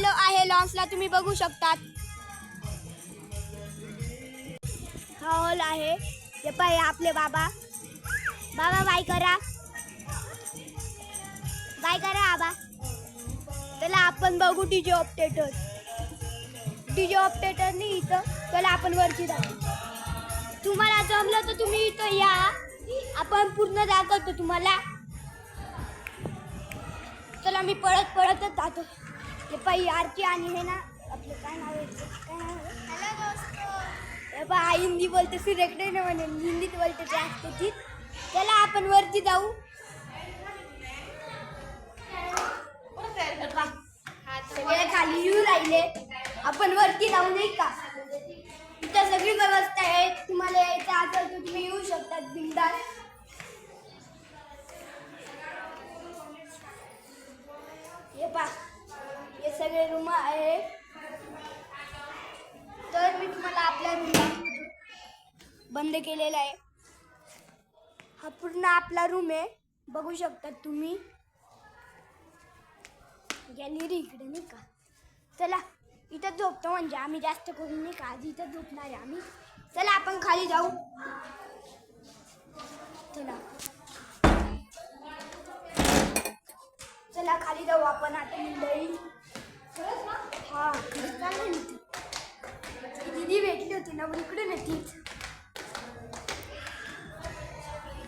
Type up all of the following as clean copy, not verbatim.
आलेलो आहे लॉन्सला, तुम्ही बघू शकतात. हा हॉल आहे. हे पाय आपले बाबा बाय करा, बाय करा आबा. त्याला आपण बघू डीजे ऑपरेटरनी इथं. त्याला आपण वरती दाखवू. तुम्हाला जमलं तर तुम्ही इथं या, आपण पूर्ण दाखवतो तुम्हाला. चला मी पळतच जातो. हे पाय आरती आणि हे ना आपलं काय नाव आहे बा, हिंदी बोलते सिलेक्टेड नाही म्हणे, हिंदीत बोलते ते असते ती. चला आपण वरती जाऊ. सगळे खाली येऊ राहिले, आपण वरती जाऊ नाही का. इथं सगळी व्यवस्था आहे, तुम्हाला यायचं असेल तर तुम्ही येऊ शकतात बिंदास. हे पा, हे सगळे रूम आहे. तर मी तुम्हाला आपल्या रूमला बंद केलेला आहे. हा पूर्ण आपला रूम आहे, बघू शकतात तुम्ही. गॅलरी इकडे नाही का. चला इथं झोपतो, म्हणजे आम्ही जास्त करून नाही का आज इथं झोपणार आहे आम्ही. चला आपण खाली जाऊ. चला खाली जाऊ आपण आता मंडळी. हा दीदी भेटली होती ना, इकडे नक्कीच.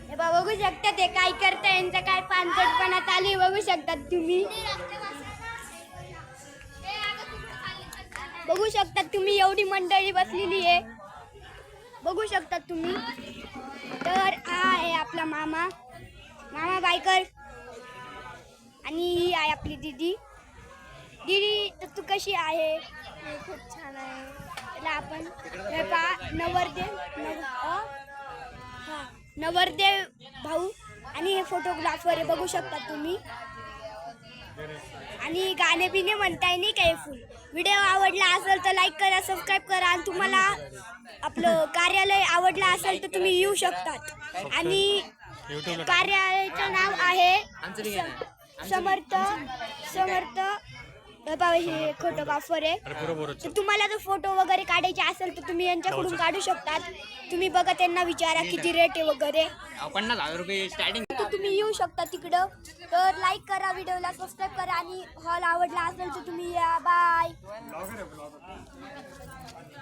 हे बा बघू शकता ते काय करता, यांचं काय पानपटपणा चालू आहे बघू शकतात तुम्ही. बघू शकतात तुम्ही, एवढी मंडळी बसलेली आहे बघू शकतात तुम्ही. तर हा आहे आपला मामा बायकर, आणि ही आहे आपली दीदी. तर तू कशी आहे? खूप छान आहे. त्याला आपण हे पहा नवरदेव भाऊ आणि हे फोटोग्राफर आहे बघू शकता तुम्ही. आणि गाणे बिणे म्हणताय नाही काय फुल. व्हिडिओ आवडला असेल तर लाईक करा, सबस्क्राईब करा. आणि तुम्हाला आपलं कार्यालय आवडलं असेल तर तुम्ही येऊ शकतात. आणि कार्यालयाचं नाव आहे समर्थ हे फोटोग्राफर आहे. तर तुम्हाला जर फोटो वगैरे काढायचे असेल तर तुम्ही यांच्याकडून काढू शकतात. तुम्ही बघा, त्यांना विचारा किती रेट आहे वगैरे. 50,000 रुपये स्टार्टिंग. तर तुम्ही येऊ शकता तिकडं. तर लाईक करा, व्हिडिओला सबस्क्राईब करा, आणि हॉल आवडला असेल तर तुम्ही या. बाय.